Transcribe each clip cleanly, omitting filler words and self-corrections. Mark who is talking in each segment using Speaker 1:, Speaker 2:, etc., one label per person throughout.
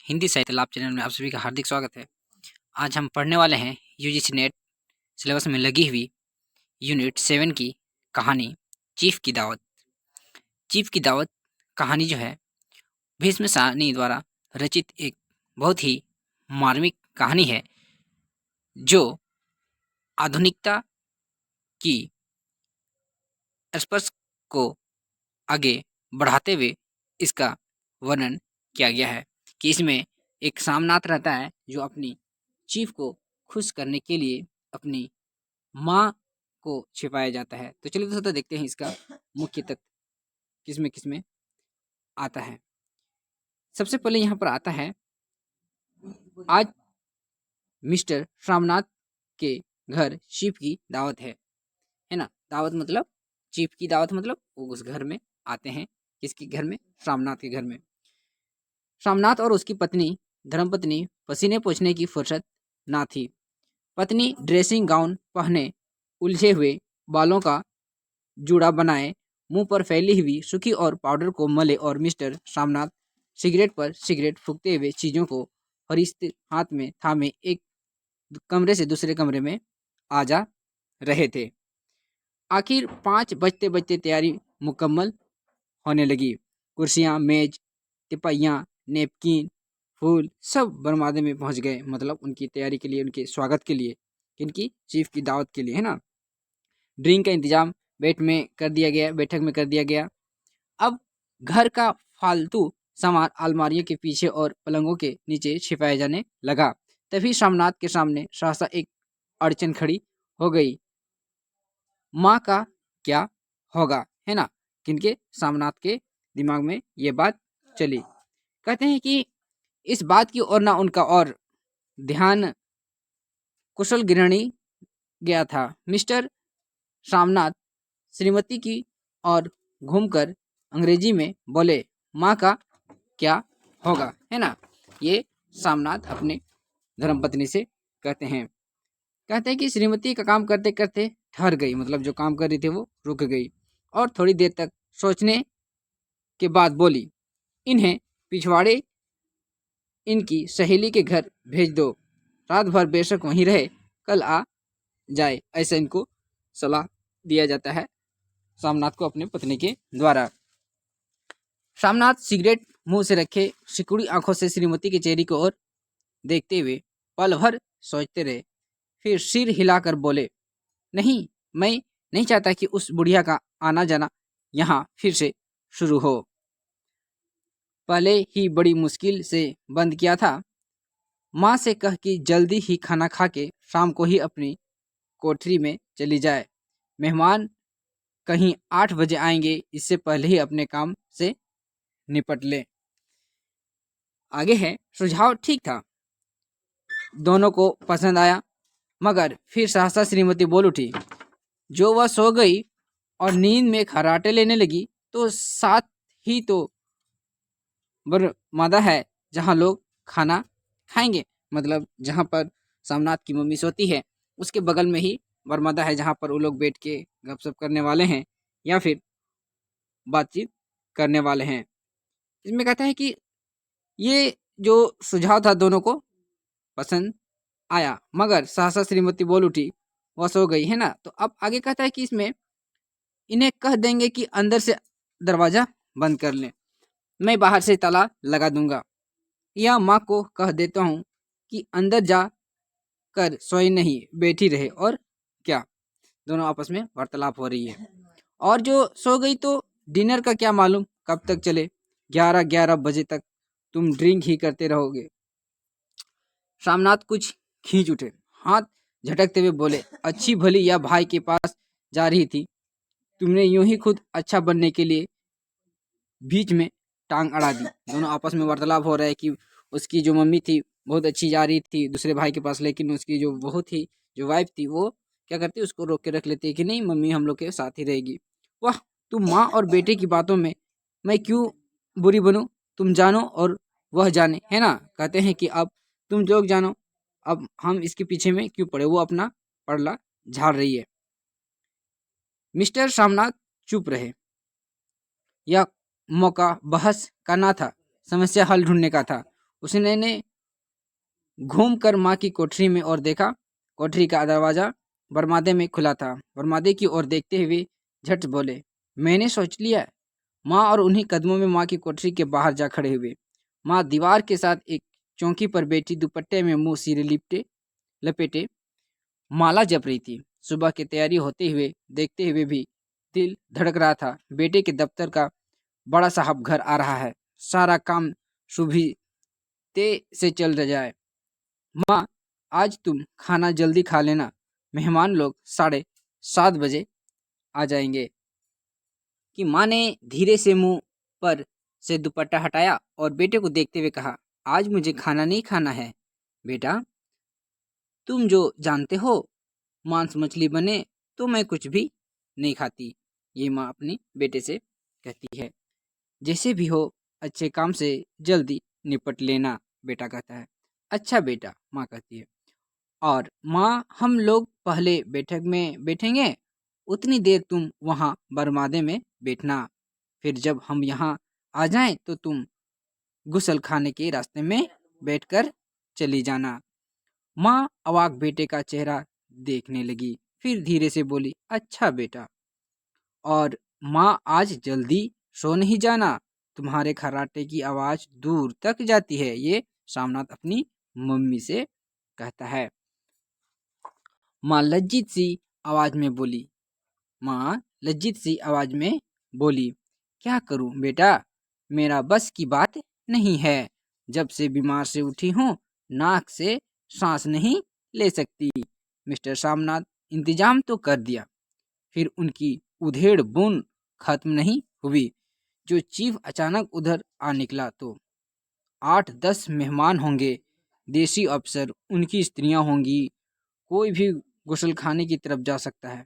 Speaker 1: हिंदी साहित्य लाभ चैनल में आप सभी का हार्दिक स्वागत है। आज हम पढ़ने वाले हैं यूजीसी नेट सिलेबस में लगी हुई यूनिट 7 की कहानी चीफ की दावत। चीफ की दावत कहानी जो है भीष्म साहनी द्वारा रचित एक बहुत ही मार्मिक कहानी है, जो आधुनिकता की स्पर्श को आगे बढ़ाते हुए इसका वर्णन किया गया है कि इसमें एक सामनाथ रहता है जो अपनी चीफ को खुश करने के लिए अपनी माँ को छिपाया जाता है। तो चलिए दोस्तों देखते हैं इसका मुख्य तथ्य किसमें आता है। सबसे पहले यहाँ पर आता है, आज मिस्टर श्यामनाथ के घर चीफ की दावत है ना। दावत मतलब चीफ की दावत मतलब वो उस घर में आते हैं। किसके घर में? श्यामनाथ के घर में। श्यामनाथ और उसकी पत्नी धर्मपत्नी पसीने पोंछने की फुर्सत ना थी। पत्नी ड्रेसिंग गाउन पहने, उलझे हुए बालों का जूड़ा बनाए, मुंह पर फैली हुई सूखी और पाउडर को मले, और मिस्टर श्यामनाथ सिगरेट पर सिगरेट फूकते हुए चीजों को फरिश्ते हाथ में थामे एक कमरे से दूसरे कमरे में आ जा रहे थे। आखिर 5 बजते बजते तैयारी मुकम्मल होने लगी। कुर्सियां, मेज, तिपाइयाँ, नेपकिन, फूल सब बरमादे में पहुंच गए। मतलब उनकी तैयारी के लिए, उनके स्वागत के लिए, इनकी चीफ की दावत के लिए, है ना। ड्रिंक का इंतजाम बैठक में कर दिया गया। अब घर का फालतू सामान अलमारियों के पीछे और पलंगों के नीचे छिपाया जाने लगा। तभी श्यामनाथ के सामने सहसा एक अड़चन खड़ी हो गई। माँ का क्या होगा, है ना। किनके? श्यामनाथ के दिमाग में ये बात चली। कहते हैं कि इस बात की ओर ना उनका और ध्यान कुशल गृहिणी गया था। मिस्टर श्यामनाथ श्रीमती की ओर घूमकर अंग्रेजी में बोले, माँ का क्या होगा, है ना। ये श्यामनाथ अपने धर्मपत्नी से कहते हैं कि श्रीमती का काम करते करते ठहर गई। मतलब जो काम कर रही थी वो रुक गई और थोड़ी देर तक सोचने के बाद बोली, इन्हें पिछवाड़े इनकी सहेली के घर भेज दो। रात भर बेशक वहीं रहे, कल आ जाए। ऐसा इनको सलाह दिया जाता है श्यामनाथ को अपने पत्नी के द्वारा। श्यामनाथ सिगरेट मुंह से रखे सिकुड़ी आंखों से श्रीमती के चेहरे की ओर देखते हुए पल भर सोचते रहे। फिर सिर हिलाकर बोले, नहीं, मैं नहीं चाहता कि उस बुढ़िया का आना जाना यहाँ फिर से शुरू हो। पहले ही बड़ी मुश्किल से बंद किया था। माँ से कह कि जल्दी ही खाना खा के शाम को ही अपनी कोठरी में चली जाए। मेहमान कहीं 8 बजे आएंगे, इससे पहले ही अपने काम से निपट ले। आगे है, सुझाव ठीक था, दोनों को पसंद आया। मगर फिर सहसा श्रीमती बोल उठी, जो वह सो गई और नींद में खर्राटे लेने लगी तो साथ ही तो बरमादा है जहाँ लोग खाना खाएंगे। मतलब जहाँ पर श्यामनाथ की मम्मी सोती है उसके बगल में ही बरमादा है जहाँ पर वो लोग बैठ के गपशप करने वाले हैं या फिर बातचीत करने वाले हैं। इसमें कहता है कि ये जो सुझाव था दोनों को पसंद आया। मगर सहसा श्रीमती बोल उठी, वह सो गई, है ना। तो अब आगे कहता है कि इसमें इन्हें कह देंगे कि अंदर से दरवाजा बंद कर लें, मैं बाहर से ताला लगा दूंगा, या माँ को कह देता हूँ कि अंदर जा कर सोई नहीं बैठी रहे। और क्या, दोनों आपस में वार्तालाप हो रही है। और जो सो गई तो डिनर का क्या मालूम कब तक चले, 11 बजे तक तुम ड्रिंक ही करते रहोगे। श्यामनाथ कुछ खींच उठे, हाथ झटकते हुए बोले, अच्छी भली या भाई के पास जा रही थी, तुमने यूं ही खुद अच्छा बनने के लिए बीच में टांग अड़ा दी। दोनों आपस में वार्तालाप हो रहा है कि उसकी जो मम्मी थी बहुत अच्छी जा रही थी दूसरे भाई के पास, लेकिन उसकी जो बहू थी, जो वाइफ थी, वो क्या करती, उसको रोक के रख लेती है कि नहीं, मम्मी हम लोग के साथ ही रहेगी। वाह, तुम माँ और बेटे की बातों में मैं क्यों बुरी बनूं, तुम जानो और वह जाने, है ना। कहते हैं कि अब तुम लोग जानो, अब हम इसके पीछे में क्यों पड़े। वो अपना पड़ला झाड़ रही है। मिस्टर श्यामनाथ चुप रहे। यह मौका बहस का ना था। समस्या हल ढूंढने का था। उसने ने घूम कर माँ की कोठरी में और देखा। कोठरी का दरवाजा बरमादे में खुला था। बरमादे की ओर देखते हुए झट बोले, मैंने सोच लिया। माँ और उन्हीं कदमों में माँ की कोठरी के बाहर जा खड़े हुए। माँ दीवार के साथ एक चौकी पर बैठी दुपट्टे में मुंह सिर लपेटे माला जप रही थी। सुबह की तैयारी होते हुए देखते हुए भी दिल धड़क रहा था। बेटे के दफ्तर का बड़ा साहब घर आ रहा है, सारा काम सुबह से चल जाए। माँ, आज तुम खाना जल्दी खा लेना, मेहमान लोग 7:30 बजे आ जाएंगे। कि माँ ने धीरे से मुंह पर से दुपट्टा हटाया और बेटे को देखते हुए कहा, आज मुझे खाना नहीं खाना है बेटा, तुम जो जानते हो, मांस मछली बने तो मैं कुछ भी नहीं खाती। ये माँ अपनी बेटे से कहती है। जैसे भी हो अच्छे काम से जल्दी निपट लेना, बेटा कहता है। अच्छा बेटा, माँ कहती है। और माँ, हम लोग पहले बैठक में बैठेंगे, उतनी देर तुम वहाँ बरमादे में बैठना, फिर जब हम यहाँ आ जाएं तो तुम गुसल खाने के रास्ते में बैठकर चली जाना। माँ अवाक बेटे का चेहरा देखने लगी, फिर धीरे से बोली, अच्छा बेटा। और माँ, आज जल्दी सो नहीं जाना, तुम्हारे खर्राटे की आवाज दूर तक जाती है। ये सामनाथ अपनी मम्मी से कहता है। माँ लज्जित सी आवाज में बोली माँ लज्जित सी आवाज में बोली, क्या करूं बेटा, मेरा बस की बात नहीं है। जब से बीमार से उठी हूँ, नाक से सांस नहीं ले सकती। मिस्टर सामनाथ इंतजाम तो कर दिया, फिर उनकी उधेड़ बुन खत्म नहीं हुई। जो चीफ अचानक उधर आ निकला तो 8-10 मेहमान होंगे, देसी अफसर, उनकी स्त्रियां होंगी। कोई भी गुसल खाने की तरफ जा सकता है।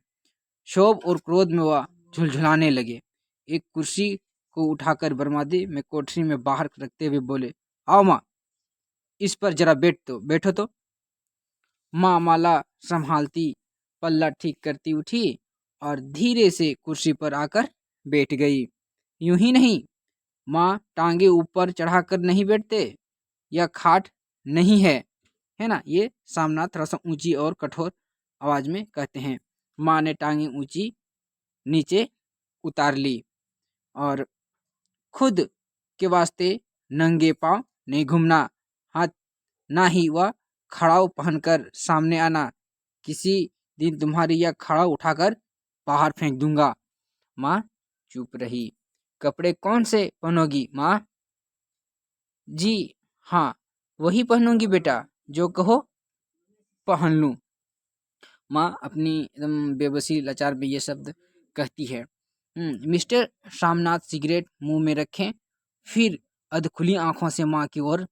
Speaker 1: क्षोभ और क्रोध में वह झुलझुलाने लगे। एक कुर्सी को उठाकर बरमादे में कोठरी में बाहर रखते हुए बोले, आओ माँ, इस पर जरा बैठो तो। माँ माला संभालती, पल्ला ठीक करती उठी और धीरे से कुर्सी पर आकर बैठ गई। यूं ही नहीं, माँ टांगे ऊपर चढ़ाकर नहीं बैठते, यह खाट नहीं है ना। ये सामना थोड़ा सा ऊंची और कठोर आवाज में कहते हैं। माँ ने टांगे ऊंची नीचे उतार ली और खुद के वास्ते नंगे पांव नहीं घूमना, हाथ ना ही वह खड़ाऊ पहनकर सामने आना। किसी दिन तुम्हारी यह खड़ाऊ उठाकर बाहर फेंक दूंगा। माँ चुप रही। कपड़े कौन से पहनोगी माँ? जी हाँ, वही पहनूंगी बेटा, जो कहो पहन लूं। माँ अपनी एकदम बेबसी लाचार में ये शब्द कहती है। मिस्टर शामनाथ सिगरेट मुंह में रखें, फिर अधखुली आंखों से माँ की ओर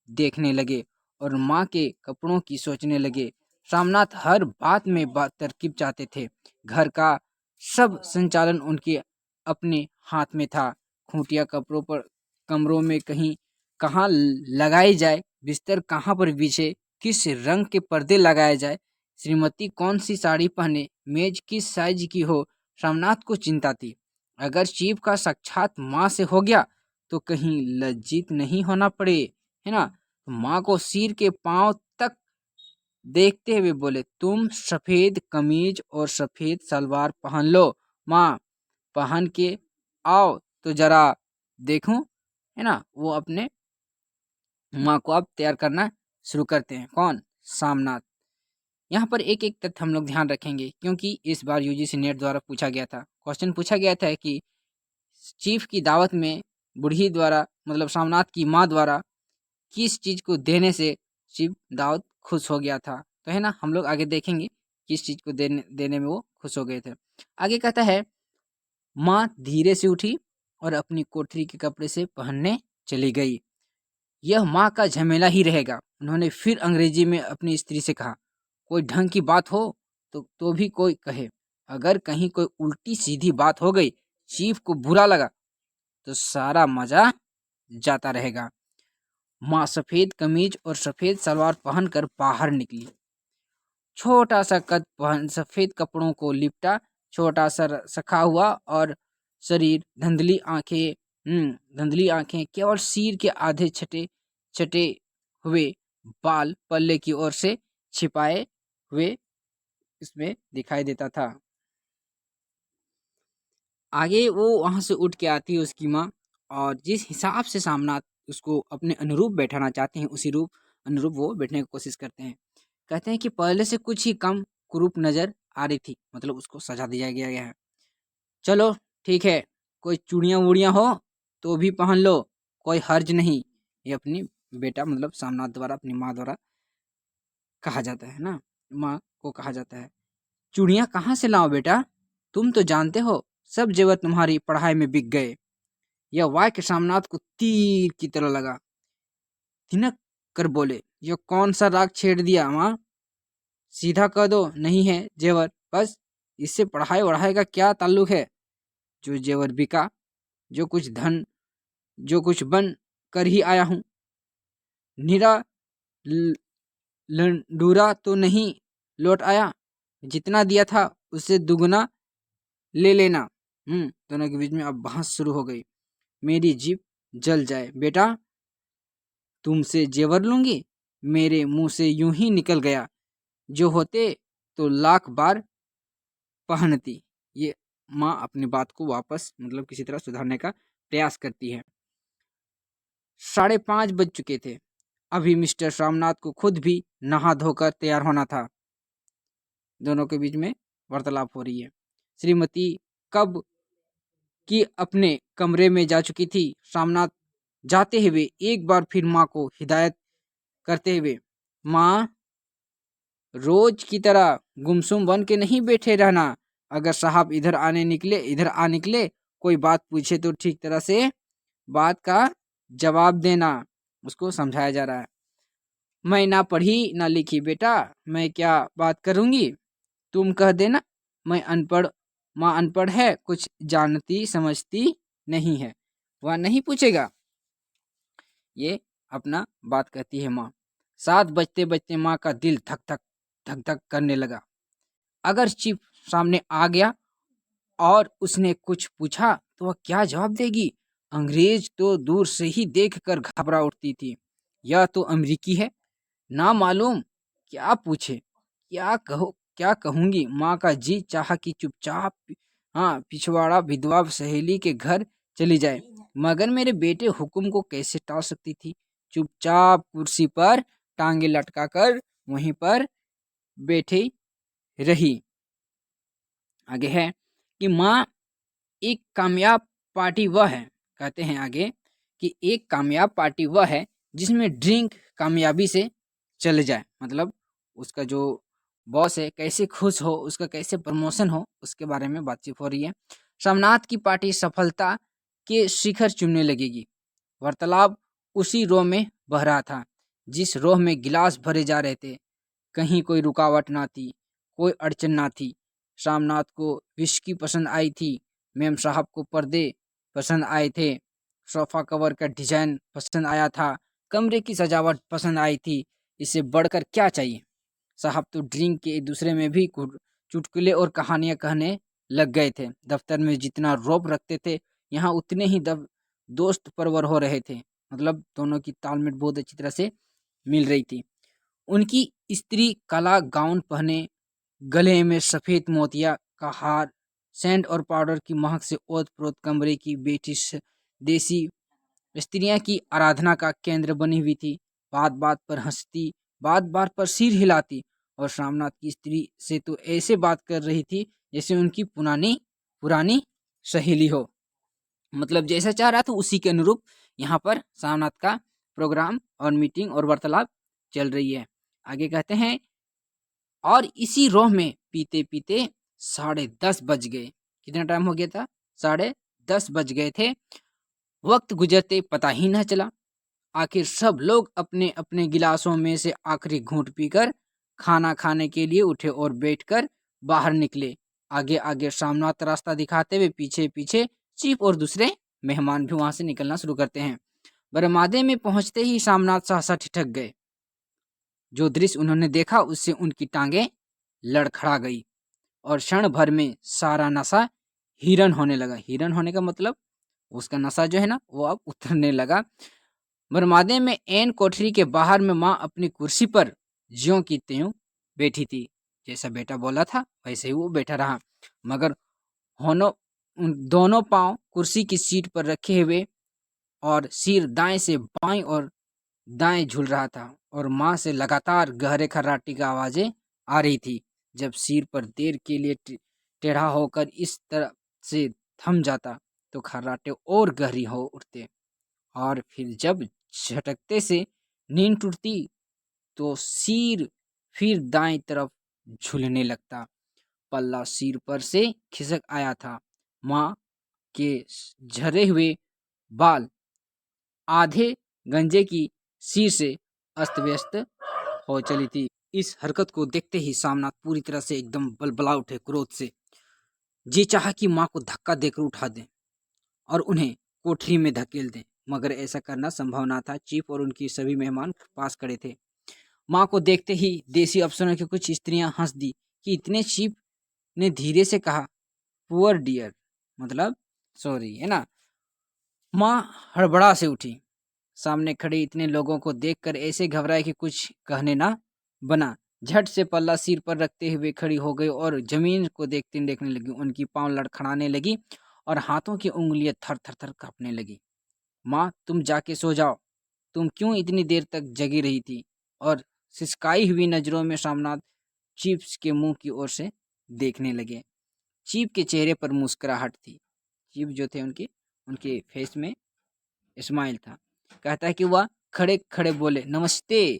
Speaker 1: देखने लगे और माँ के कपड़ों की सोचने लगे। शामनाथ हर बात में बात तरकीब चाहते थे। घर का सब संचालन उनके अपने हाथ में था। खूंटिया कपड़ों पर कमरों में कहीं कहाँ लगाई जाए, बिस्तर कहाँ पर बिछे, किस रंग के पर्दे लगाए जाए, श्रीमती कौन सी साड़ी पहने, मेज किस साइज की हो, रामनाथ को चिंता थी। अगर चीफ का साक्षात माँ से हो गया तो कहीं लज्जित नहीं होना पड़े, है ना। माँ को सिर के पांव तक देखते हुए बोले, तुम सफेद कमीज और सफेद सलवार पहन लो माँ, पहन के आओ तो जरा देखूं, है ना। वो अपने माँ को अब तैयार करना शुरू करते हैं। कौन? सामनाथ। यहाँ पर एक एक तथ्य हम लोग ध्यान रखेंगे, क्योंकि इस बार यूजीसी नेट द्वारा पूछा गया था। क्वेश्चन पूछा गया था कि चीफ की दावत में बूढ़ी द्वारा, मतलब सामनाथ की माँ द्वारा, किस चीज को देने से चीफ दाऊद खुश हो गया था। तो है ना, हम लोग आगे देखेंगे किस चीज को देने में वो खुश हो गए थे। आगे कहता है, माँ धीरे से उठी और अपनी कोठरी के कपड़े से पहनने चली गई। यह माँ का झमेला ही रहेगा। उन्होंने फिर अंग्रेजी में अपनी स्त्री से कहा, कोई ढंग की बात हो तो भी कोई कहे, अगर कहीं कोई उल्टी सीधी बात हो गई, चीफ को बुरा लगा तो सारा मजा जाता रहेगा। माँ सफेद कमीज और सफेद सलवार पहनकर बाहर निकली। छोटा सा कद पहन सफेद कपड़ों को लिपटा, छोटा सा सखा हुआ और शरीर, धुंधली आंखें, धुंधली आंखें, केवल सिर के आधे छटे छटे हुए बाल पल्ले की ओर से छिपाए हुए इसमें दिखाई देता था। आगे वो वहां से उठ के आती है उसकी माँ, और जिस हिसाब से सामना उसको अपने अनुरूप बैठाना चाहते हैं उसी रूप अनुरूप वो बैठने की कोशिश करते हैं। कहते हैं कि पहले से कुछ ही कम कुरूप नजर आ रही थी, मतलब उसको सजा दिया गया है। चलो ठीक है, कोई चूड़ियाँ वूड़ियाँ हो तो भी पहन लो, कोई हर्ज नहीं। ये अपनी बेटा मतलब सामनाथ द्वारा अपनी माँ द्वारा कहा जाता है ना, माँ को कहा जाता है। चूड़ियाँ कहाँ से लाओ बेटा, तुम तो जानते हो सब जेवर तुम्हारी पढ़ाई में बिक गए। यह वाक्य सामनाथ को तीर की तरह लगा। तिनक कर बोले, यह कौन सा राग छेड़ दिया माँ, सीधा कह दो नहीं है जेवर, बस इससे पढ़ाई वढ़ाई का क्या ताल्लुक है। जो जेवर बिका, जो कुछ धन, जो कुछ बन कर ही आया हूँ। निरा लंडूरा तो नहीं लौट आया, जितना दिया था उससे दुगना ले लेना। दोनों के बीच में अब बहस शुरू हो गई। मेरी जीभ जल जाए बेटा, तुमसे जेवर लूंगी, मेरे मुंह से यूं ही निकल गया, जो होते तो लाख बार पहनती। ये माँ अपनी बात को वापस मतलब किसी तरह सुधारने का प्रयास करती है। 5:30 बज चुके थे। अभी मिस्टर रामनाथ को खुद भी नहा धोकर तैयार होना था। दोनों के बीच में वार्तालाप हो रही है। श्रीमती कब की अपने कमरे में जा चुकी थी। रामनाथ जाते हुए एक बार फिर माँ को हिदायत करते हुए, माँ रोज की तरह गुमसुम बन के नहीं बैठे रहना। अगर साहब इधर आ निकले, कोई बात पूछे तो ठीक तरह से बात का जवाब देना। उसको समझाया जा रहा है। मैं ना पढ़ी ना लिखी बेटा, मैं क्या बात करूंगी, तुम कह देना मैं अनपढ़, माँ अनपढ़ है, कुछ जानती समझती नहीं है। वह नहीं पूछेगा। ये अपना बात कहती है माँ। 7 बजते बजते माँ का दिल धक धक धक धक करने लगा। अगर चीफ सामने आ गया और उसने कुछ पूछा तो वह क्या जवाब देगी। अंग्रेज तो दूर से ही देखकर घबरा उठती थी। यह तो अमेरिकी है, ना मालूम क्या पूछे, क्या कहूंगी। माँ का जी चाहा कि चुपचाप पिछवाड़ा विधवा सहेली के घर चली जाए, मगर मेरे बेटे हुक्म को कैसे टाल सकती थी। चुपचाप कुर्सी पर टांगे लटकाकर वहीं पर बैठी रही। आगे है कि माँ एक कामयाब पार्टी वह है, कहते हैं आगे कि एक कामयाब पार्टी वह है जिसमें ड्रिंक कामयाबी से चले जाए, मतलब उसका जो बॉस है कैसे खुश हो, उसका कैसे प्रमोशन हो, उसके बारे में बातचीत हो रही है। सोमनाथ की पार्टी सफलता के शिखर चुनने लगेगी। वार्तालाप उसी रोह में बह रहा था जिस रोह में गिलास भरे जा रहे थे। कहीं कोई रुकावट ना थी, कोई अड़चन ना थी। रामनाथ को विस्की पसंद आई थी, मेम साहब को पर्दे पसंद आए थे, सोफा कवर का डिजाइन पसंद आया था, कमरे की सजावट पसंद आई थी। इससे बढ़कर क्या चाहिए। साहब तो ड्रिंक के दूसरे में भी चुटकुले और कहानियां कहने लग गए थे। दफ्तर में जितना रौब रखते थे, यहाँ उतने ही दोस्त परवर हो रहे थे। मतलब दोनों की तालमेल बहुत अच्छी तरह से मिल रही थी। उनकी स्त्री काला गाउन पहने, गले में सफेद मोतिया का हार, सेंट और पाउडर की महक से ओत प्रोत कमरे की बेटी देसी स्त्रियां की आराधना का केंद्र बनी हुई थी। बात बात पर हंसती, बात बात पर सिर हिलाती, और श्यामनाथ की स्त्री से तो ऐसे बात कर रही थी जैसे उनकी पुरानी पुरानी सहेली हो। मतलब जैसा चाह रहा था उसी के अनुरूप यहाँ पर श्यामनाथ का प्रोग्राम और मीटिंग और वार्तालाप चल रही है। आगे कहते हैं, और इसी रोह में पीते पीते 10:30 बज गए। कितना टाइम हो गया था? 10:30 बज गए थे। वक्त गुजरते पता ही न चला। आखिर सब लोग अपने अपने गिलासों में से आखिरी घूंट पीकर खाना खाने के लिए उठे और बैठकर बाहर निकले। आगे आगे सामनाथ रास्ता दिखाते हुए पीछे पीछे चीफ और दूसरे मेहमान भी वहां से निकलना शुरू करते हैं। बरमादे में पहुंचते ही सामनाथ सहसा ठिठक गए। जो दृश्य उन्होंने देखा उससे उनकी टांगे लड़खड़ा गई और क्षण भर में सारा नशा हिरन होने लगा। हिरन होने का मतलब उसका नशा जो है ना वो अब उतरने लगा। बरमादे में एन कोठरी के बाहर में माँ अपनी कुर्सी पर ज्यों की त्यों बैठी थी। जैसा बेटा बोला था वैसे ही वो बैठा रहा, मगर होनो दोनों पांव कुर्सी की सीट पर रखे हुए और सिर दाएं से बाएं और दाएं झूल रहा था, और माँ से लगातार गहरे खर्राटे की आवाजें आ रही थी। जब सिर पर देर के लिए टेढ़ा होकर इस तरह से थम जाता तो खर्राटे और गहरी हो उठते, और फिर जब झटकते से नींद टूटती तो सिर फिर दाएं तरफ झूलने लगता। पल्ला सिर पर से खिसक आया था। माँ के झरे हुए बाल आधे गंजे की सिर से अस्त व्यस्त हो चली थी। इस हरकत को देखते ही सामनाथ पूरी तरह से एकदम बलबला उठे क्रोध से। जी चाहा कि माँ को धक्का देकर उठा दें और उन्हें कोठरी में धकेल दें, मगर ऐसा करना संभव ना था। चीफ और उनकी सभी मेहमान पास खड़े थे। माँ को देखते ही देसी अफसरों की कुछ स्त्रियां हंस दी कि इतने चीफ ने धीरे से कहा, पुअर डियर, मतलब सॉरी, है ना। माँ हड़बड़ा से उठी। सामने खड़े इतने लोगों को देखकर ऐसे घबराए कि कुछ कहने ना बना। झट से पल्ला सिर पर रखते हुए खड़ी हो गई और जमीन को देखने लगी। उनकी पांव लड़खड़ाने लगी और हाथों की उंगलियां थर थर थर कांपने लगी। माँ, तुम जाके सो जाओ। तुम क्यों इतनी देर तक जगी रही थी? और सिसकाई हुई नजरों में सामनाथ चीफ के मुंह की ओर से देखने लगे। चीफ के चेहरे पर मुस्कुराहट थी। चीफ जो थे उनके फेस में स्माइल था। कहता है कि वह खड़े खड़े बोले, नमस्ते।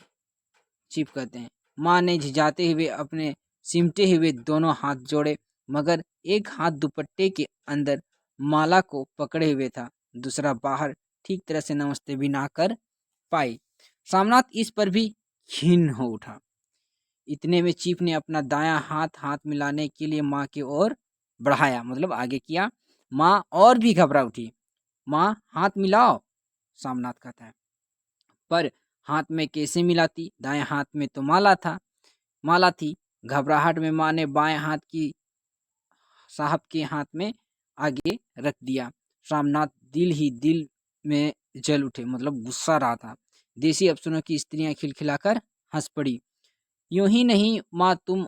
Speaker 1: चीफ कहते हैं। माँ ने झिझाते हुए अपने सिमटे हुए दोनों हाथ जोड़े, मगर एक हाथ दुपट्टे के अंदर माला को पकड़े हुए था, दूसरा बाहर ठीक तरह से नमस्ते भी ना कर पाई। सामनाथ इस पर भी खिन्न हो उठा। इतने में चीफ ने अपना दायां हाथ हाथ मिलाने के लिए माँ की ओर बढ़ाया, मतलब आगे किया। माँ और भी घबरा उठी। माँ, हाथ मिलाओ, सामनाथ कहता है। पर हाथ में कैसे मिलाती? दाएं हाथ में तो माला थी। घबराहट में माँ ने बाएं हाथ की साहब के हाथ में आगे रख दिया। रामनाथ दिल ही दिल में जल उठे, मतलब गुस्सा रहा था। देसी अफसरों की स्त्रियां खिलखिलाकर हंस पड़ी। यूं ही नहीं माँ, तुम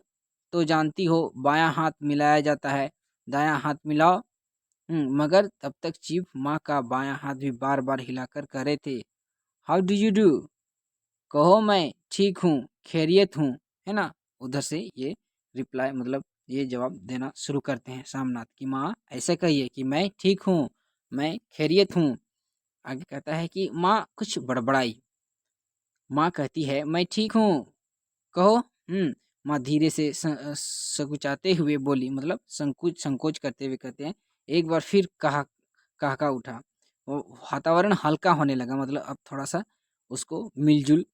Speaker 1: तो जानती हो बायां हाथ मिलाया जाता है, दायां हाथ मिलाओ। मगर तब तक चीफ माँ का बायां हाथ भी बार बार हिलाकर कह रहे थे, हाउ डू यू डू, कहो मैं ठीक हूँ, खैरियत हूँ, है ना। उधर से ये रिप्लाई, मतलब ये जवाब देना शुरू करते हैं सामनाथ की, माँ ऐसे कहिए कि मैं ठीक हूँ, मैं खैरियत हूँ। आगे कहता है कि माँ कुछ बड़बड़ाई। माँ कहती है, मैं ठीक हूँ, कहो। माँ धीरे से सकुचाते हुए बोली, मतलब संकोच करते हुए कहते हैं। एक बार फिर कहा उठा। वो वातावरण हल्का होने लगा, मतलब अब थोड़ा सा उसको मिलजुल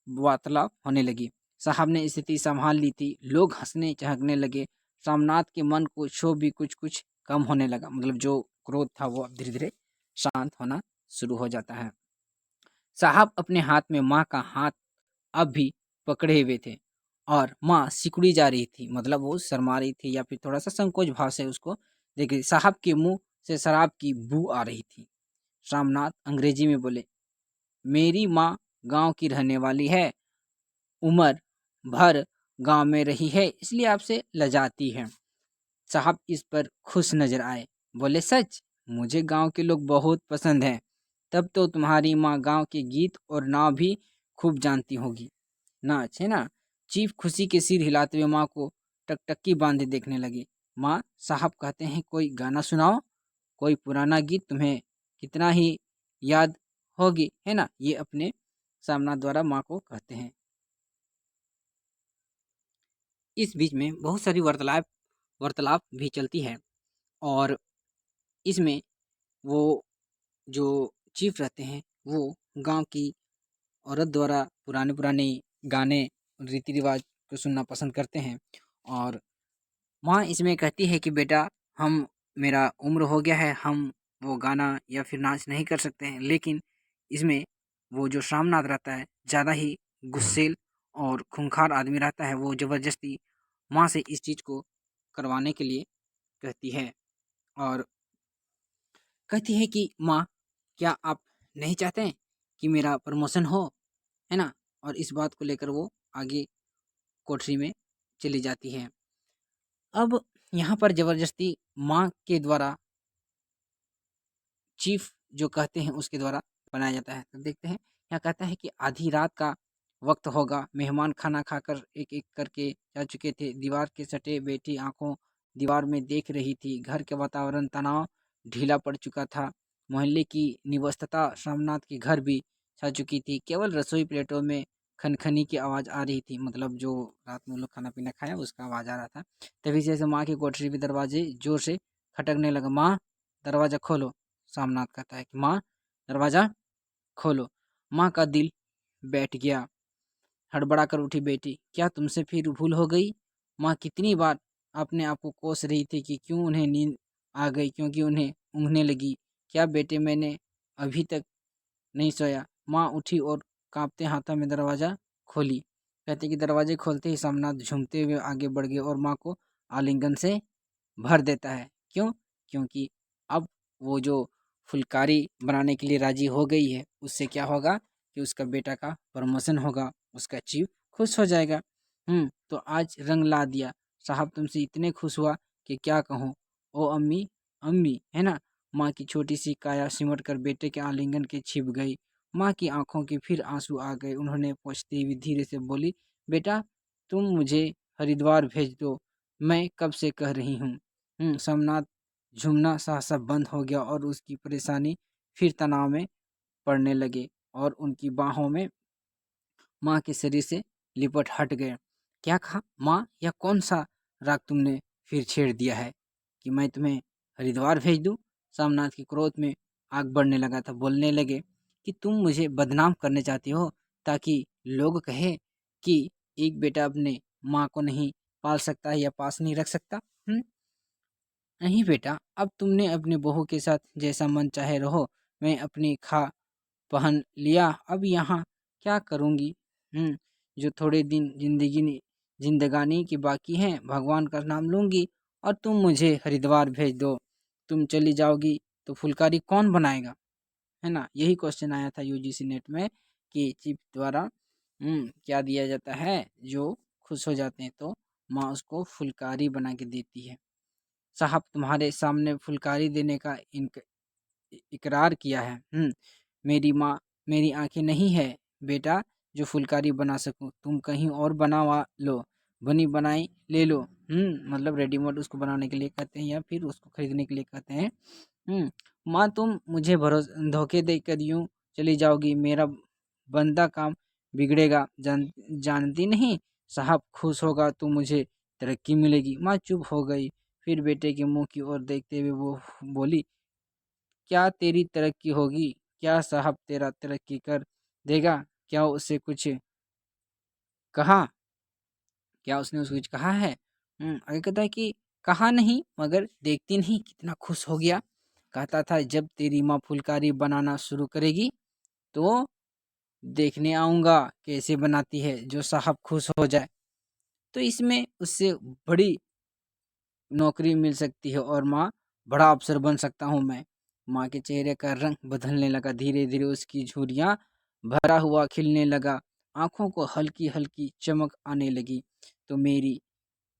Speaker 1: वार्तालाप होने लगी। साहब ने स्थिति संभाल ली थी। लोग हंसने चहकने लगे। सामनाथ के मन को क्षोभ भी कुछ कुछ कम होने लगा, मतलब जो क्रोध था वो अब धीरे धीरे शांत होना शुरू हो जाता है। साहब अपने हाथ में माँ का हाथ अब भी पकड़े हुए थे और माँ सिकुड़ी जा रही थी, मतलब वो शर्मा रही थी या फिर थोड़ा सा संकोच भाव से उसको देख रही। साहब के मुंह से शराब की बू आ रही थी। रामनाथ अंग्रेजी में बोले, मेरी माँ गांव की रहने वाली है, उम्र भर गांव में रही है, इसलिए आपसे लजाती है। साहब इस पर खुश नजर आए, बोले, सच? मुझे गांव के लोग बहुत पसंद हैं। तब तो तुम्हारी माँ गांव के गीत और नाव भी खूब जानती होगी, नाच, है ना। चीफ खुशी के सिर हिलाते हुए माँ को टकटकी बांधे देखने लगे। माँ, साहब कहते हैं कोई गाना सुनाओ, कोई पुराना गीत, तुम्हें कितना ही याद होगी, है ना। ये अपने सामना द्वारा माँ को कहते हैं। इस बीच में बहुत सारी वार्तालाप भी चलती है, और इसमें वो जो चीफ रहते हैं वो गांव की औरत द्वारा पुराने पुराने गाने रीति रिवाज को सुनना पसंद करते हैं। और माँ इसमें कहती है कि बेटा, हम मेरा उम्र हो गया है, हम वो गाना या फिर नाच नहीं कर सकते हैं, लेकिन इसमें वो जो सामनाथ रहता है ज़्यादा ही गुस्सेल और खूंखार आदमी रहता है। वो ज़बरदस्ती माँ से इस चीज़ को करवाने के लिए कहती है। और कहती है कि माँ, क्या आप नहीं चाहते हैं कि मेरा प्रमोशन हो, है ना? और इस बात को लेकर वो आगे कोठरी में चली जाती है। अब यहाँ पर ज़बरदस्ती माँ के द्वारा चीफ जो कहते हैं उसके द्वारा बनाया जाता है। तो देखते हैं, यहाँ कहता है कि आधी रात का वक्त होगा, मेहमान खाना खाकर एक एक करके जा चुके थे, दीवार के सटे बैठी आंखों दीवार में देख रही थी। घर के वातावरण तनाव ढीला पड़ चुका था, मोहल्ले की निवस्तता सोमनाथ के घर भी छा चुकी थी। केवल रसोई प्लेटों में खनखनी की आवाज़ आ रही थी, मतलब जो रात में लोग खाना पीना खाया उसका आवाज़ आ रहा था। तभी जैसे माँ की कोठरी के दरवाजे जोर से खटकने लगा। माँ, दरवाज़ा खोलो। सामनाथ कहता है कि माँ, दरवाज़ा खोलो। माँ का दिल बैठ गया। हड़बड़ा कर उठी बेटी, क्या तुमसे फिर भूल हो गई? माँ कितनी बार अपने आप को कोस रही थी कि क्यों उन्हें नींद आ गई, क्योंकि उन्हें ऊँघने लगी। क्या बेटे, मैंने अभी तक नहीं सोया। माँ उठी और कांपते हाथों में दरवाज़ा खोली। कहते कि दरवाजे खोलते ही सोमनाथ झूमते हुए आगे बढ़ गए और माँ को आलिंगन से भर देता है। क्यों? क्योंकि अब वो जो फुलकारी बनाने के लिए राजी हो गई है, उससे क्या होगा कि उसका बेटा का प्रमोशन होगा, उसका चीफ खुश हो जाएगा। तो आज रंग ला दिया साहब, तुमसे इतने खुश हुआ कि क्या कहूँ। ओ अम्मी, अम्मी, है ना? माँ की छोटी सी काया सिमट कर बेटे के आलिंगन के छिप गई। माँ की आंखों के फिर आंसू आ गए। उन्होंने पहुँचते हुए धीरे से बोली, बेटा, तुम मुझे हरिद्वार भेज दो, मैं कब से कह रही हूँ। सोमनाथ झूमना सहसा बंद हो गया और उसकी परेशानी फिर तनाव में पड़ने लगे और उनकी बाहों में माँ के शरीर से लिपट हट गए। क्या कहा माँ? यह कौन सा राग तुमने फिर छेड़ दिया है कि मैं तुम्हें हरिद्वार भेज दूँ? सोमनाथ के क्रोध में आग बढ़ने लगा था। बोलने लगे कि तुम मुझे बदनाम करने चाहती हो ताकि लोग कहे कि एक बेटा अपने माँ को नहीं पाल सकता है या पास नहीं रख सकता। हम्म नहीं बेटा, अब तुमने अपनी बहू के साथ जैसा मन चाहे रहो। मैं अपनी पहन लिया, अब यहाँ क्या करूँगी। जो थोड़े दिन जिंदगानी की बाकी हैं, भगवान का नाम लूँगी और तुम मुझे हरिद्वार भेज दो। तुम चली जाओगी तो फुलकारी कौन बनाएगा, है ना? यही क्वेश्चन आया था यूजीसी नेट में कि चीफ द्वारा क्या दिया जाता है, जो खुश हो जाते हैं तो माँ उसको फुलकारी बना के देती है। साहब, तुम्हारे सामने फुलकारी देने का इकरार किया है। मेरी माँ, मेरी आंखें नहीं है बेटा जो फुलकारी बना सकूं। तुम कहीं और बनवा लो, बनी बनाई ले लो। मतलब रेडीमेड उसको बनाने के लिए कहते हैं या फिर उसको खरीदने के लिए कहते हैं। माँ, तुम मुझे भरोसे धोखे देकर यूं चली जाओगी, मेरा बंदा काम बिगड़ेगा। जानती नहीं, साहब खुश होगा तो मुझे तरक्की मिलेगी। माँ चुप हो गई। फिर बेटे के मुंह की ओर देखते हुए वो बोली, क्या तेरी तरक्की होगी? क्या साहब तेरा तरक्की कर देगा? क्या उसे कुछ कहा? क्या उसने उसको कुछ कहा है? आगे कहता है कि कहा नहीं, मगर देखती नहीं कितना खुश हो गया। कहता था जब तेरी माँ फुलकारी बनाना शुरू करेगी तो देखने आऊँगा कैसे बनाती है, जो साहब खुश हो जाए तो इसमें उससे बड़ी नौकरी मिल सकती है और माँ बड़ा अफसर बन सकता हूँ मैं। माँ के चेहरे का रंग बदलने लगा। धीरे धीरे उसकी झुर्रियाँ भरा हुआ खिलने लगा, आंखों को हल्की हल्की चमक आने लगी। तो मेरी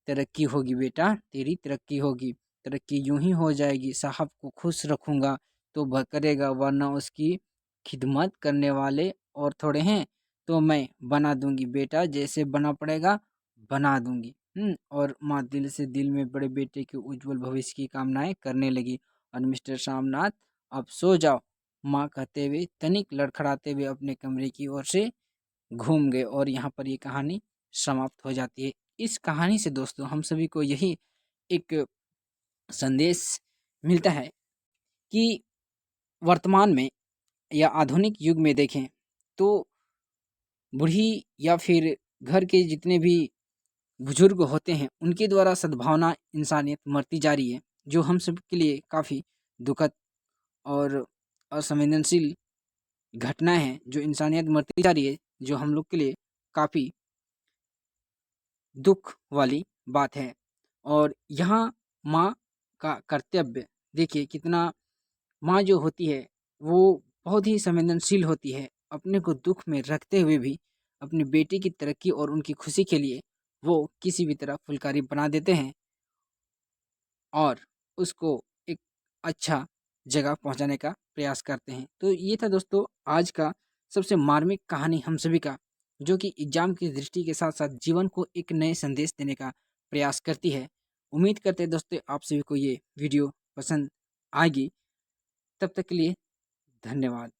Speaker 1: तरक्की होगी बेटा, तेरी तरक्की होगी। तरक्की यूं ही हो जाएगी। साहब को खुश रखूंगा तो करेगा, वरना उसकी खिदमत करने वाले और थोड़े हैं तो मैं बना दूंगी बेटा, जैसे बना पड़ेगा बना दूंगी। और माँ दिल से दिल में बड़े बेटे के उज्जवल भविष्य की कामनाएं करने लगी। और मिस्टर सामनाथ, अब सो जाओ, माँ कहते हुए तनिक लड़खड़ाते हुए अपने कमरे की ओर से घूम गए। और यहाँ पर ये कहानी समाप्त हो जाती है। इस कहानी से दोस्तों हम सभी को यही एक संदेश मिलता है कि वर्तमान में या आधुनिक युग में देखें तो बूढ़ी या फिर घर के जितने भी बुजुर्ग होते हैं उनके द्वारा सद्भावना इंसानियत मरती जा रही है, जो हम सब के लिए काफ़ी दुखद और असंवेदनशील घटनाएं हैं। जो इंसानियत मरती जा रही है, जो हम लोग के लिए काफ़ी दुख वाली बात है। और यहाँ माँ का कर्तव्य देखिए कितना माँ जो होती है वो बहुत ही संवेदनशील होती है। अपने को दुःख में रखते हुए भी अपनी बेटी की तरक्की और उनकी खुशी के लिए वो किसी भी तरह फुलकारी बना देते हैं और उसको एक अच्छा जगह पहुँचाने का प्रयास करते हैं। तो ये था दोस्तों आज का सबसे मार्मिक कहानी हम सभी का, जो कि एग्ज़ाम की दृष्टि के साथ-साथ जीवन को एक नए संदेश देने का प्रयास करती है। उम्मीद करते हैं दोस्तों आप सभी को ये वीडियो पसंद आएगी। तब तक के लिए धन्यवाद।